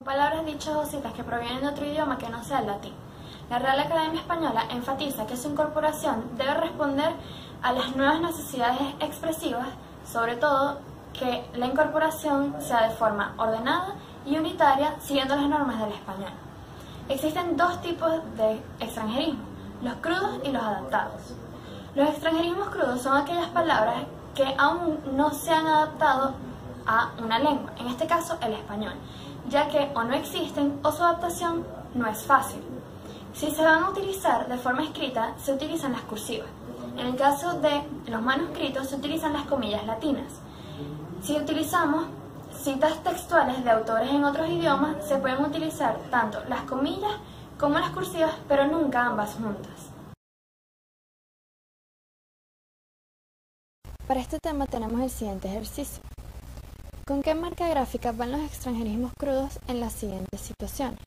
Palabras dichas o citas que provienen de otro idioma que no sea el latín. La Real Academia Española enfatiza que su incorporación debe responder a las nuevas necesidades expresivas, sobre todo que la incorporación sea de forma ordenada y unitaria siguiendo las normas del español. Existen dos tipos de extranjerismo, los crudos y los adaptados. Los extranjerismos crudos son aquellas palabras que aún no se han adaptado a una lengua, en este caso el español, ya que o no existen o su adaptación no es fácil. Si se van a utilizar de forma escrita, se utilizan las cursivas. En el caso de los manuscritos, se utilizan las comillas latinas. Si utilizamos citas textuales de autores en otros idiomas, se pueden utilizar tanto las comillas como las cursivas, pero nunca ambas juntas. Para este tema tenemos el siguiente ejercicio. ¿Con qué marca gráfica van los extranjerismos crudos en las siguientes situaciones?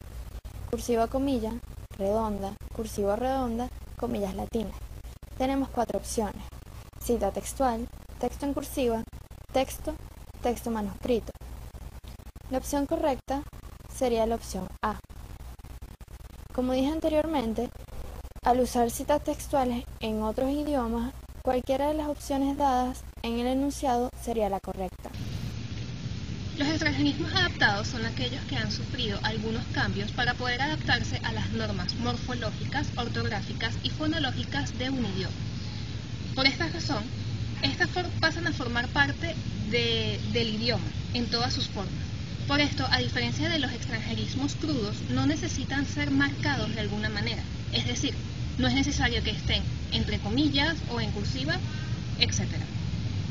Cursiva comilla, redonda, cursiva redonda, comillas latinas. Tenemos 4 opciones: cita textual, texto en cursiva, texto, texto manuscrito. La opción correcta sería la opción A. Como dije anteriormente, al usar citas textuales en otros idiomas, cualquiera de las opciones dadas en el enunciado sería la correcta. Los extranjerismos adaptados son aquellos que han sufrido algunos cambios para poder adaptarse a las normas morfológicas, ortográficas y fonológicas de un idioma. Por esta razón, estas pasan a formar parte del idioma en todas sus formas. Por esto, a diferencia de los extranjerismos crudos, no necesitan ser marcados de alguna manera, es decir, no es necesario que estén entre comillas o en cursiva, etc.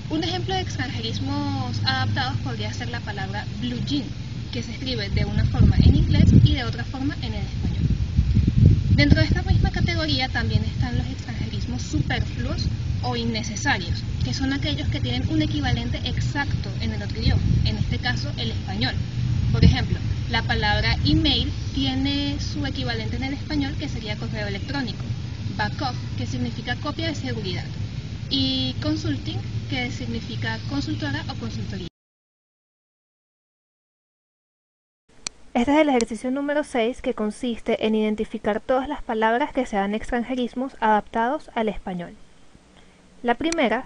Un ejemplo de extranjerismos adaptados podría ser la palabra blue jean, que se escribe de una forma en inglés y de otra forma en el español. Dentro de esta misma categoría también están los extranjerismos superfluos o innecesarios, que son aquellos que tienen un equivalente exacto en el otro idioma, en este caso el español. Por ejemplo, la palabra email tiene su equivalente en el español, que sería correo electrónico, backup, que significa copia de seguridad, y consulting, que significa consultora o consultoría. Este es el ejercicio número 6, que consiste en identificar todas las palabras que sean extranjerismos adaptados al español. La primera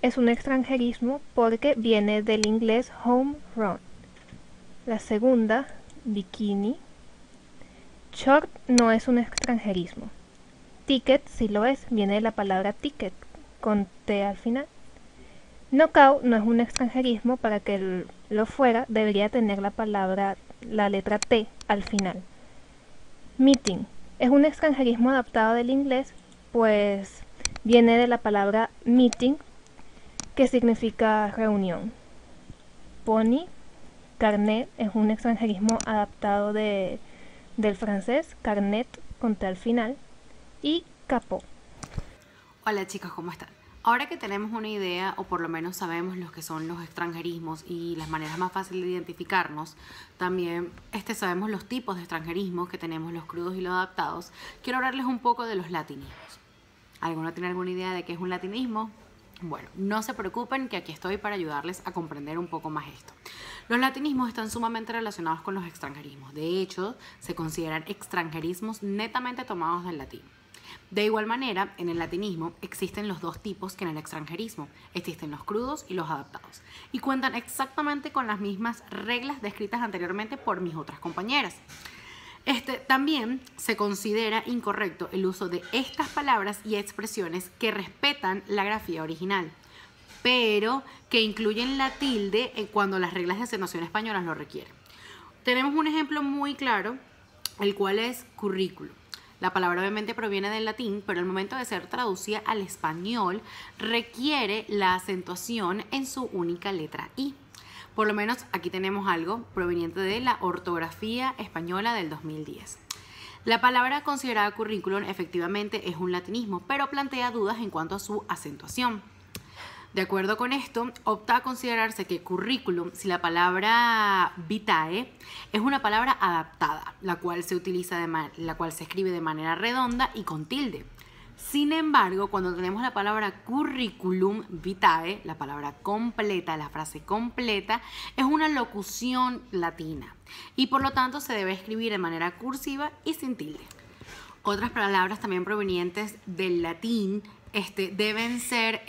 es un extranjerismo porque viene del inglés home run. La segunda, bikini. Short no es un extranjerismo. Ticket sí lo es, viene de la palabra ticket, con T al final. Knockout no es un extranjerismo, para que lo fuera debería tener la letra T al final. Meeting es un extranjerismo adaptado del inglés, pues viene de la palabra meeting, que significa reunión. Pony, carnet, es un extranjerismo adaptado del francés, carnet con T al final. Y capó. Hola chicas, ¿cómo están? Ahora que tenemos una idea, o por lo menos sabemos lo que son los extranjerismos y las maneras más fáciles de identificarnos, también sabemos los tipos de extranjerismos que tenemos, los crudos y los adaptados. Quiero hablarles un poco de los latinismos. ¿Alguno tiene alguna idea de qué es un latinismo? Bueno, no se preocupen, que aquí estoy para ayudarles a comprender un poco más esto. Los latinismos están sumamente relacionados con los extranjerismos. De hecho, se consideran extranjerismos netamente tomados del latín. De igual manera, en el latinismo existen los dos tipos que en el extranjerismo. Existen los crudos y los adaptados. Y cuentan exactamente con las mismas reglas descritas anteriormente por mis otras compañeras. También se considera incorrecto el uso de estas palabras y expresiones que respetan la grafía original, pero que incluyen la tilde cuando las reglas de acentuación españolas lo requieren. Tenemos un ejemplo muy claro, el cual es currículum. La palabra obviamente proviene del latín, pero al momento de ser traducida al español requiere la acentuación en su única letra I. Por lo menos aquí tenemos algo proveniente de la ortografía española del 2010. La palabra considerada currículum efectivamente es un latinismo, pero plantea dudas en cuanto a su acentuación. De acuerdo con esto, opta a considerarse que currículum, si la palabra vitae es una palabra adaptada, la cual se escribe de manera redonda y con tilde. Sin embargo, cuando tenemos la palabra curriculum vitae, la palabra completa, la frase completa, es una locución latina y por lo tanto se debe escribir de manera cursiva y sin tilde. Otras palabras también provenientes del latín deben ser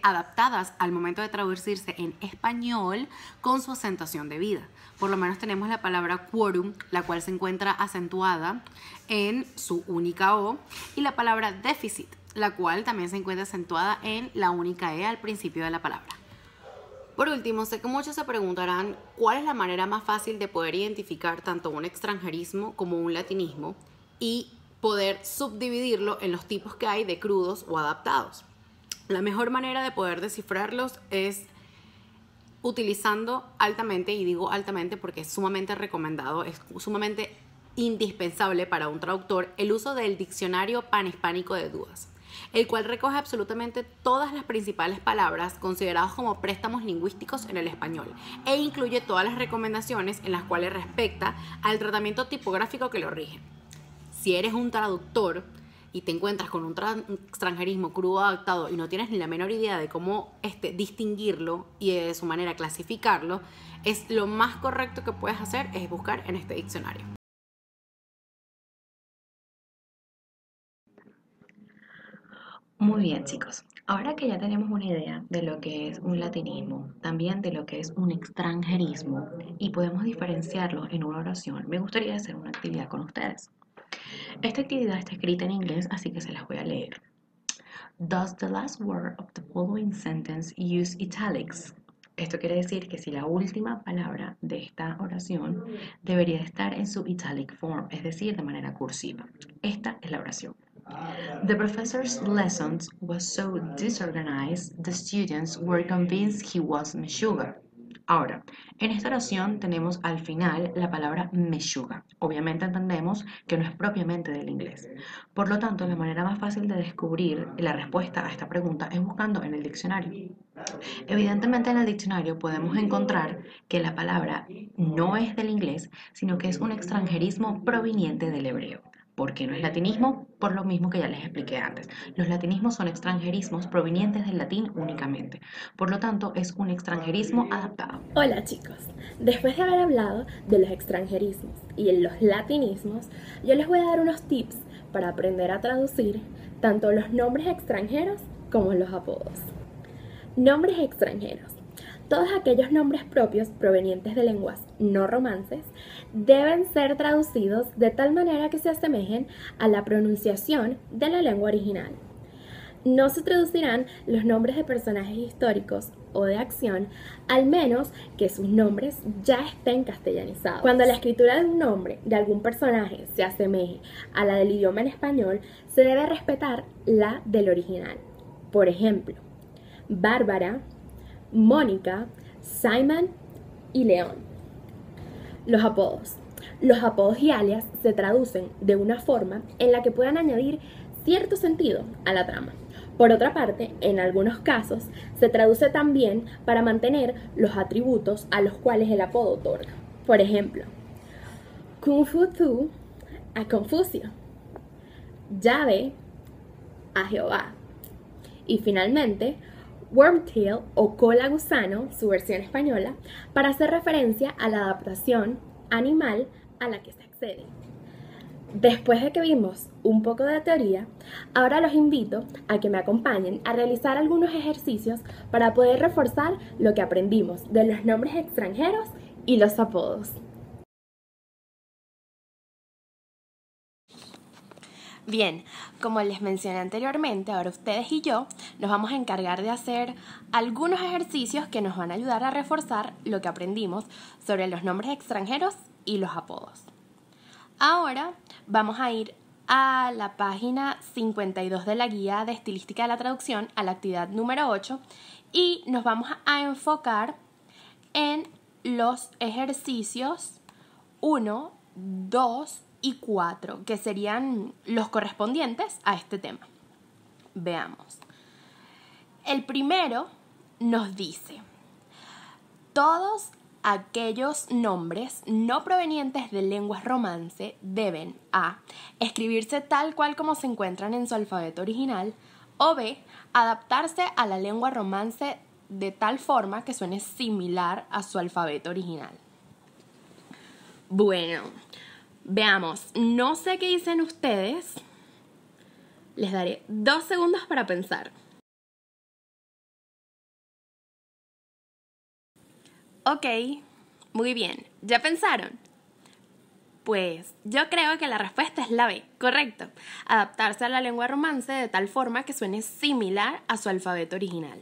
adaptadas al momento de traducirse en español con su acentuación debida. Por lo menos tenemos la palabra quorum, la cual se encuentra acentuada en su única O, y la palabra déficit, la cual también se encuentra acentuada en la única E al principio de la palabra. Por último, sé que muchos se preguntarán cuál es la manera más fácil de poder identificar tanto un extranjerismo como un latinismo y poder subdividirlo en los tipos que hay de crudos o adaptados. La mejor manera de poder descifrarlos es utilizando altamente, y digo altamente porque es sumamente recomendado, es sumamente indispensable para un traductor, el uso del diccionario panhispánico de dudas, el cual recoge absolutamente todas las principales palabras consideradas como préstamos lingüísticos en el español e incluye todas las recomendaciones en las cuales respecta al tratamiento tipográfico que lo rige. Si eres un traductor y te encuentras con un extranjerismo crudo adaptado y no tienes ni la menor idea de cómo distinguirlo y de su manera clasificarlo, es lo más correcto que puedes hacer es buscar en este diccionario. Muy bien, chicos. Ahora que ya tenemos una idea de lo que es un latinismo, también de lo que es un extranjerismo y podemos diferenciarlo en una oración, me gustaría hacer una actividad con ustedes. Esta actividad está escrita en inglés, así que se las voy a leer. Does the last word of the following sentence use italics? Esto quiere decir que si la última palabra de esta oración debería estar en su italic form, es decir, de manera cursiva. Esta es la oración. The professor's lessons was so disorganized, the students were convinced he was Meshuggah. Ahora, en esta oración tenemos al final la palabra Meshuggah. Obviamente entendemos que no es propiamente del inglés. Por lo tanto, la manera más fácil de descubrir la respuesta a esta pregunta es buscando en el diccionario. Evidentemente en el diccionario podemos encontrar que la palabra no es del inglés, sino que es un extranjerismo proveniente del hebreo. ¿Por qué no es latinismo? Por lo mismo que ya les expliqué antes. Los latinismos son extranjerismos provenientes del latín únicamente. Por lo tanto, es un extranjerismo adaptado. Hola chicos, después de haber hablado de los extranjerismos y los latinismos, yo les voy a dar unos tips para aprender a traducir tanto los nombres extranjeros como los apodos. Nombres extranjeros. Todos aquellos nombres propios provenientes de lenguas no romances deben ser traducidos de tal manera que se asemejen a la pronunciación de la lengua original. No se traducirán los nombres de personajes históricos o de acción, al menos que sus nombres ya estén castellanizados. Cuando la escritura de un nombre de algún personaje se asemeje a la del idioma en español, se debe respetar la del original. Por ejemplo, Bárbara, Mónica, Simon y León. Los apodos. Los apodos y alias se traducen de una forma en la que puedan añadir cierto sentido a la trama. Por otra parte, en algunos casos, se traduce también para mantener los atributos a los cuales el apodo otorga. Por ejemplo, Kung Fu Tu a Confucio, Llave a Jehová. Y finalmente, Wormtail o cola gusano, su versión española, para hacer referencia a la adaptación animal a la que se accede. Después de que vimos un poco de teoría, ahora los invito a que me acompañen a realizar algunos ejercicios para poder reforzar lo que aprendimos de los nombres extranjeros y los apodos. Bien, como les mencioné anteriormente, ahora ustedes y yo nos vamos a encargar de hacer algunos ejercicios que nos van a ayudar a reforzar lo que aprendimos sobre los nombres extranjeros y los apodos. Ahora vamos a ir a la página 52 de la guía de estilística de la traducción, a la actividad número 8, y nos vamos a enfocar en los ejercicios 1, 2 y 4, que serían los correspondientes a este tema. Veamos. El primero nos dice: todos aquellos nombres no provenientes de lenguas romance deben a. escribirse tal cual como se encuentran en su alfabeto original, o b. adaptarse a la lengua romance de tal forma que suene similar a su alfabeto original. Bueno, veamos, no sé qué dicen ustedes. Les daré 2 segundos para pensar. Ok, muy bien. ¿Ya pensaron? Pues yo creo que la respuesta es la B, correcto. Adaptarse a la lengua romance de tal forma que suene similar a su alfabeto original.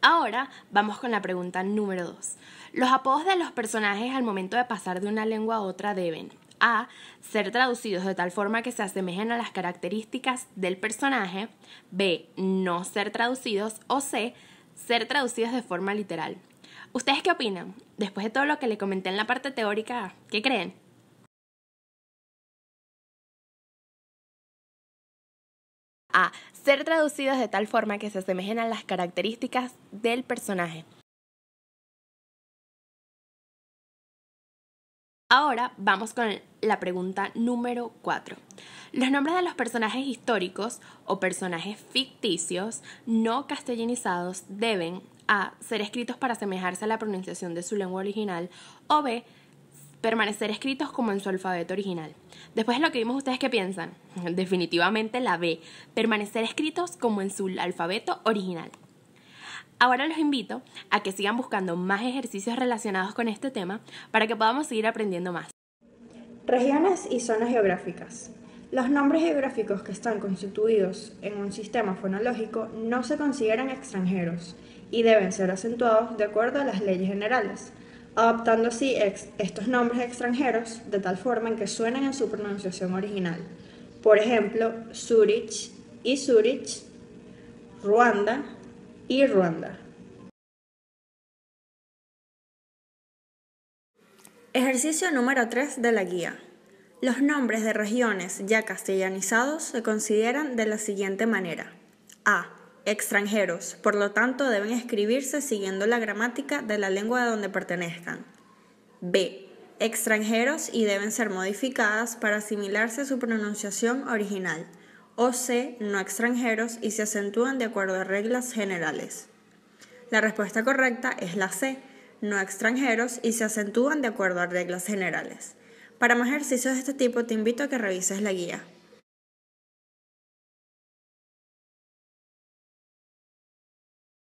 Ahora vamos con la pregunta número 2. Los apodos de los personajes al momento de pasar de una lengua a otra deben a. ser traducidos de tal forma que se asemejen a las características del personaje, b. no ser traducidos, o c. ser traducidos de forma literal. ¿Ustedes qué opinan? Después de todo lo que le comenté en la parte teórica, ¿qué creen? A. Ser traducidos de tal forma que se asemejen a las características del personaje. Ahora vamos con la pregunta número 4. Los nombres de los personajes históricos o personajes ficticios no castellanizados deben a. ser escritos para asemejarse a la pronunciación de su lengua original, o b. permanecer escritos como en su alfabeto original. Después de lo que vimos, ¿ustedes qué piensan? Definitivamente la b. permanecer escritos como en su alfabeto original. Ahora los invito a que sigan buscando más ejercicios relacionados con este tema para que podamos seguir aprendiendo más. Regiones y zonas geográficas. Los nombres geográficos que están constituidos en un sistema fonológico no se consideran extranjeros y deben ser acentuados de acuerdo a las leyes generales, adaptando así estos nombres extranjeros de tal forma en que suenen en su pronunciación original. Por ejemplo, Zúrich y Zúrich, Ruanda y Ruanda. Ejercicio número 3 de la guía. Los nombres de regiones ya castellanizados se consideran de la siguiente manera. A. Extranjeros, por lo tanto deben escribirse siguiendo la gramática de la lengua de donde pertenezcan. B. Extranjeros y deben ser modificadas para asimilarse a su pronunciación original. O C. No extranjeros y se acentúan de acuerdo a reglas generales. La respuesta correcta es la C. No extranjeros y se acentúan de acuerdo a reglas generales. Para más ejercicios de este tipo te invito a que revises la guía.